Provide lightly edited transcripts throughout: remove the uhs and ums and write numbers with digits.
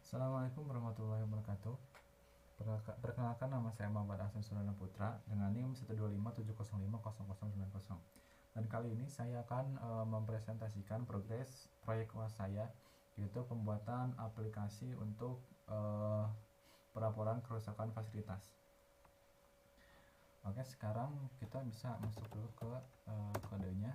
Assalamualaikum warahmatullahi wabarakatuh. Perkenalkan, nama saya Muhammad Ahsan Surana Putra dengan NIM 12570500090. Dan kali ini saya akan mempresentasikan progres proyek UAS saya, yaitu pembuatan aplikasi untuk pelaporan kerusakan fasilitas. Oke, sekarang kita bisa masuk dulu ke kodenya.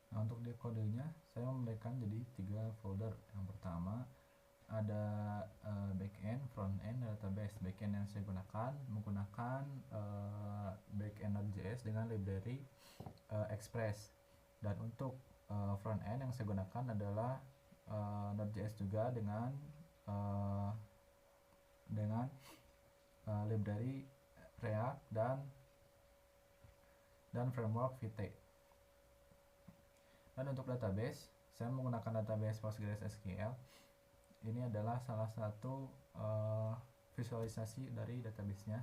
Nah, untuk di kodenya saya memberikan jadi 3 folder. Yang pertama ada backend, frontend, database. Backend yang saya gunakan menggunakan backend Node.js dengan library Express, dan untuk frontend yang saya gunakan adalah Node.js juga dengan library React dan framework Vite. Dan untuk database, saya menggunakan database PostgreSQL. Ini adalah salah satu visualisasi dari database-nya.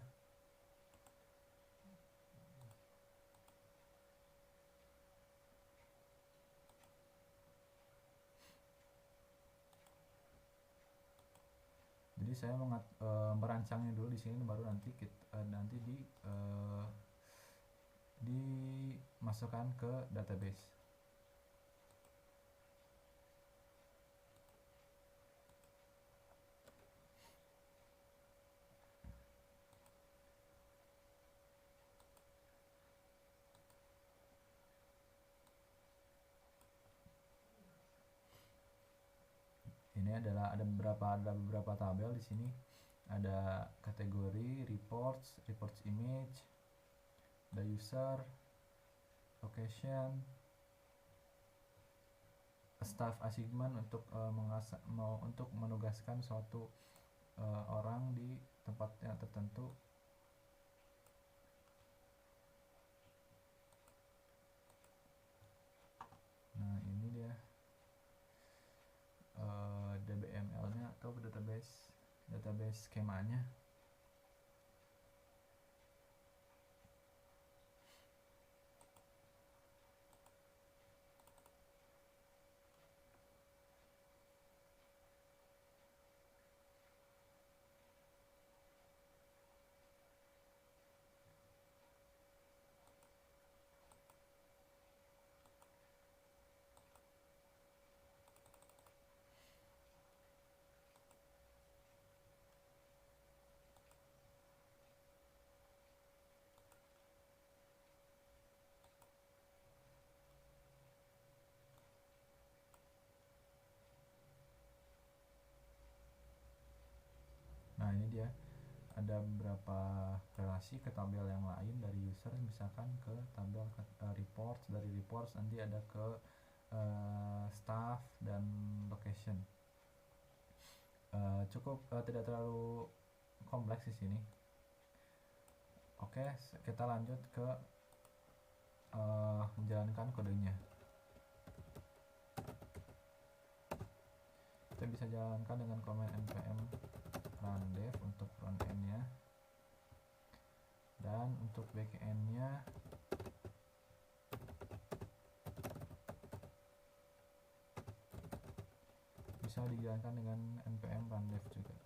Jadi saya merancangnya dulu di sini, baru nanti dimasukkan ke database. Ini adalah ada beberapa tabel di sini. Ada kategori, reports image, ada user, location, staff assignment untuk menugaskan suatu orang di tempat yang tertentu. Nah, ini dia DBML-nya atau database skemanya. Nah, ini dia ada beberapa relasi ke tabel yang lain dari user, misalkan ke tabel reports, dari reports nanti ada ke staff dan location. Cukup tidak terlalu kompleks di sini. Oke, kita lanjut ke menjalankan kodenya. Kita bisa jalankan dengan command npm run dev untuk frontend-nya, dan untuk backend-nya bisa dijalankan dengan npm run dev juga.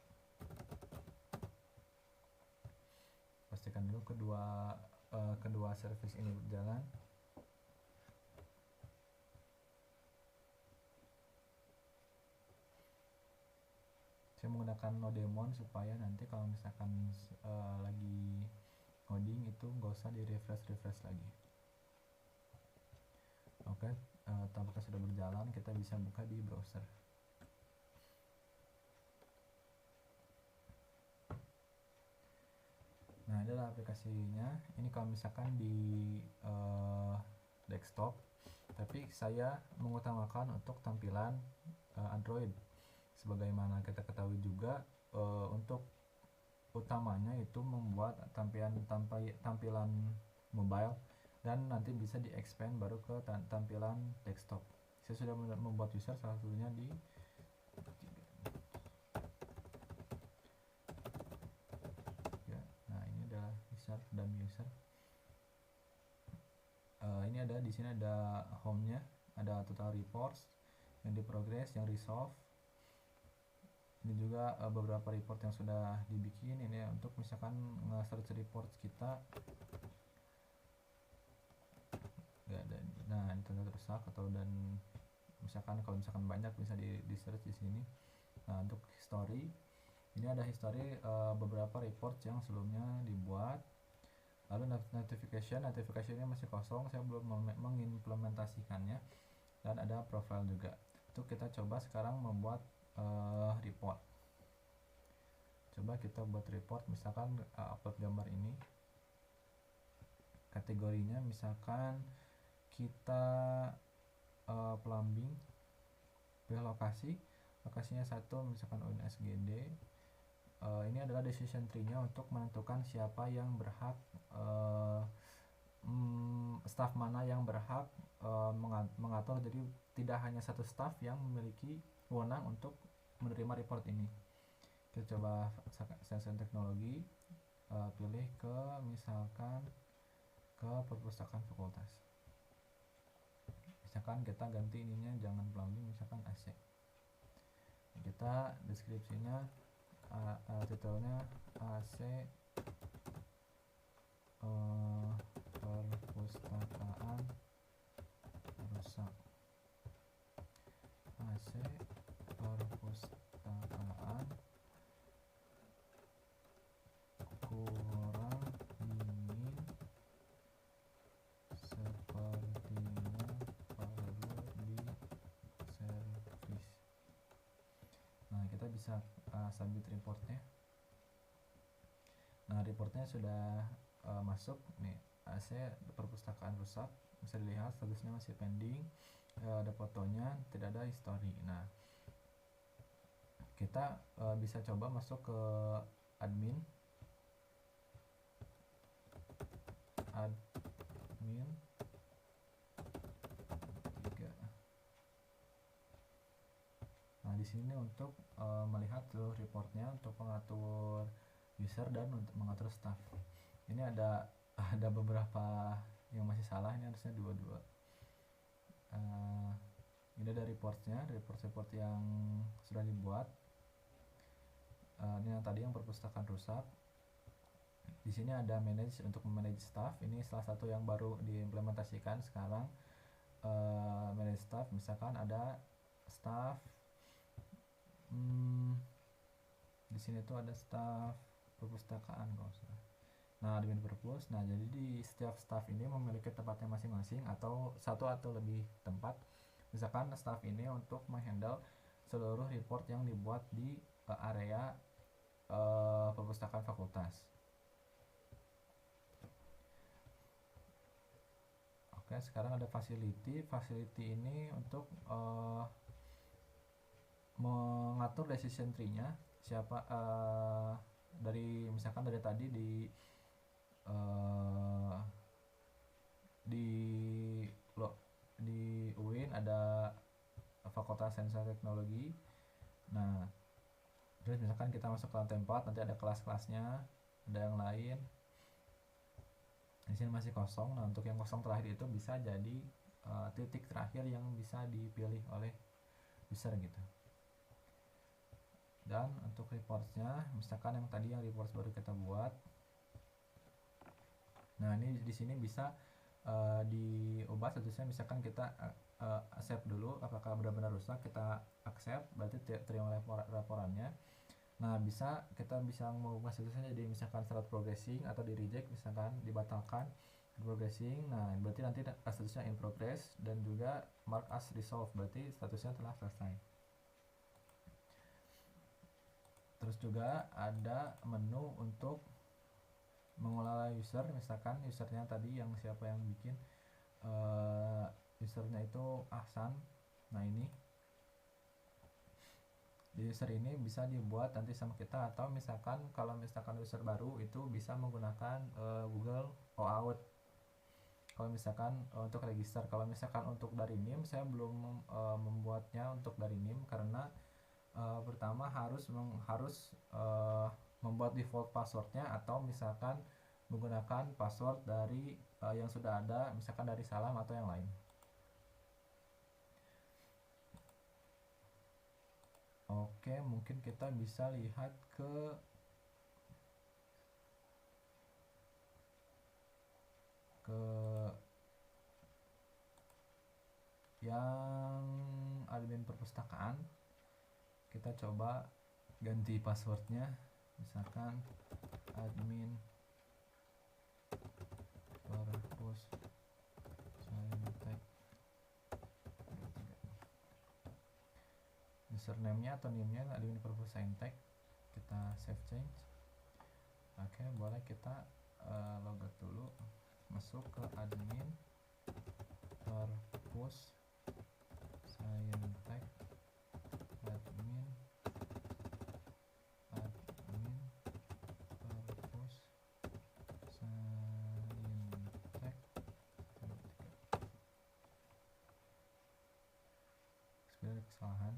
Pastikan dulu kedua service ini berjalan. Saya menggunakan Nodemon supaya nanti kalau misalkan lagi ngoding itu nggak usah di refresh lagi. Oke, tampaknya sudah berjalan. Kita bisa buka di browser. Nah, ini adalah aplikasinya. Ini kalau misalkan di desktop, tapi saya mengutamakan untuk tampilan Android. Sebagaimana kita ketahui juga, untuk utamanya itu membuat tampilan mobile, dan nanti bisa di expand baru ke tampilan desktop. Saya sudah membuat user salah satunya di user, dummy user. Ini ada di sini ada home-nya, ada total reports, yang di progress, yang resolve. Ini juga beberapa report yang sudah dibikin. Ini untuk misalkan nge-search report kita nggak ada. Nah, ini ternyata rusak atau dan misalkan kalau misalkan banyak bisa di search di sini. Nah, untuk history ini ada history beberapa report yang sebelumnya dibuat. Lalu notification-nya masih kosong, saya belum mengimplementasikannya. Dan ada profile juga. Itu kita coba sekarang membuat report. Coba kita buat report, misalkan upload gambar ini. Kategorinya misalkan kita plumbing. Pilih lokasinya satu, misalkan UNSGD. Ini adalah decision tree-nya untuk menentukan siapa yang berhak, staff mana yang berhak mengatur. Jadi tidak hanya satu staff yang memiliki wewenang untuk menerima report ini. Kita coba Sains dan Teknologi, pilih ke misalkan ke perpustakaan fakultas. Misalkan kita ganti ininya jangan plumbing, misalkan AC. Kita deskripsinya titelnya AC perpustakaan rusak. AC perpustakaan kurang dingin, sepertinya perlu diservis. Nah, kita bisa submit reportnya. Nah, reportnya sudah masuk nih. AC perpustakaan rusak, bisa dilihat statusnya masih pending, ada fotonya, tidak ada history. Nah, kita bisa coba masuk ke admin. Nah, di sini untuk melihat seluruh reportnya, untuk mengatur user dan untuk mengatur staff. Ini ada beberapa yang masih salah, ini harusnya dua-dua. Ini ada reportnya, report yang sudah dibuat. Ini yang tadi yang perpustakaan rusak. Di sini ada manage untuk memanage staff. Ini salah satu yang baru diimplementasikan sekarang. Manage staff, misalkan ada staff. Di sini tuh ada staff perpustakaan kalau salah. Nah, admin perpus. Nah, jadi di setiap staff ini memiliki tempatnya masing-masing atau satu atau lebih tempat. Misalkan staff ini untuk menghandle seluruh report yang dibuat di area perpustakaan fakultas. Oke, sekarang ada facility. Facility ini untuk mengatur decision tree-nya, siapa dari misalkan dari tadi di UIN ada Fakultas Sains dan Teknologi. Nah, terus misalkan kita masuk ke lantai 4, nanti ada kelas-kelasnya, ada yang lain. Di sini masih kosong. Nah, untuk yang kosong terakhir itu bisa jadi titik terakhir yang bisa dipilih oleh user gitu. Dan untuk reportsnya, misalkan yang tadi yang reports baru kita buat. Nah, ini di sini bisa diubah statusnya. Misalkan kita accept dulu, apakah benar-benar rusak, kita accept, berarti terima laporannya. Nah, kita bisa mengubah statusnya jadi misalkan start progressing atau di reject, misalkan dibatalkan progressing. Nah, berarti nanti statusnya in progress, dan juga mark as resolved, berarti statusnya telah selesai. Terus juga ada menu untuk mengelola user. Misalkan usernya tadi yang siapa yang bikin, usernya itu Ahsan. Nah, ini di user ini bisa dibuat nanti sama kita, atau misalkan kalau misalkan user baru itu bisa menggunakan Google OAuth. Kalau misalkan untuk register, kalau misalkan untuk dari NIM saya belum membuatnya untuk dari NIM karena pertama harus membuat default passwordnya, atau misalkan menggunakan password dari yang sudah ada, misalkan dari Salam atau yang lain. Oke, mungkin kita bisa lihat ke yang admin perpustakaan. Kita coba ganti passwordnya, misalkan admin perpus saintek. Username-nya atau name-nya admin perpus saintek. Kita save change. Oke, boleh kita logout dulu, masuk ke admin perpus saintek, admin perpus saintek. Sebenarnya kesalahan,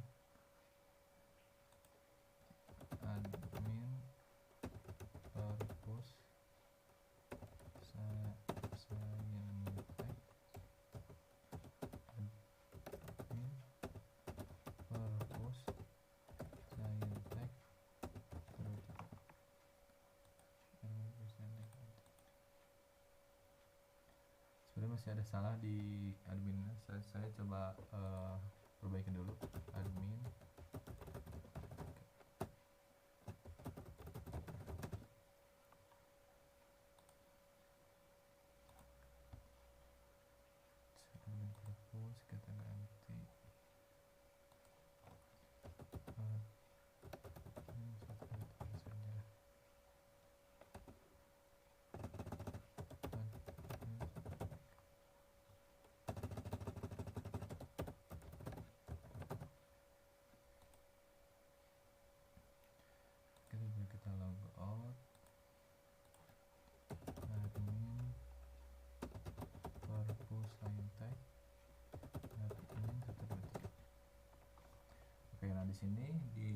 admin perpus saintek, admin perpus saintek. Sebenarnya masih ada salah di admin. Saya coba perbaiki dulu. Admin perpus, kita ganti kita log out, admin perpus saintek, admin 123. Oke, nah di sini di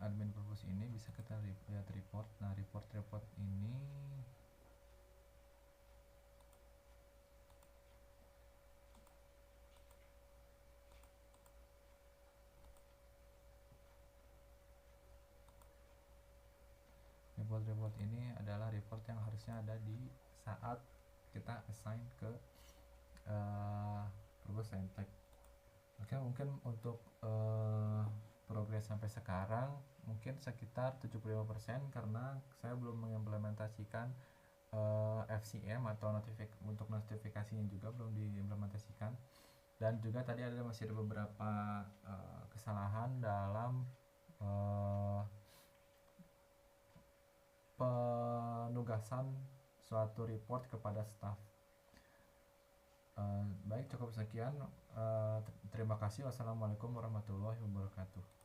admin perpus ini bisa kita lihat report. Nah, report ini report ini adalah report yang harusnya ada di saat kita assign ke perpus saintek. Oke, mungkin untuk progres sampai sekarang mungkin sekitar 75%, karena saya belum mengimplementasikan FCM atau untuk notifikasinya juga belum diimplementasikan, dan juga tadi masih ada beberapa kesalahan dalam penugasan suatu report kepada staff. Baik, cukup sekian. Terima kasih. Wassalamualaikum warahmatullahi wabarakatuh.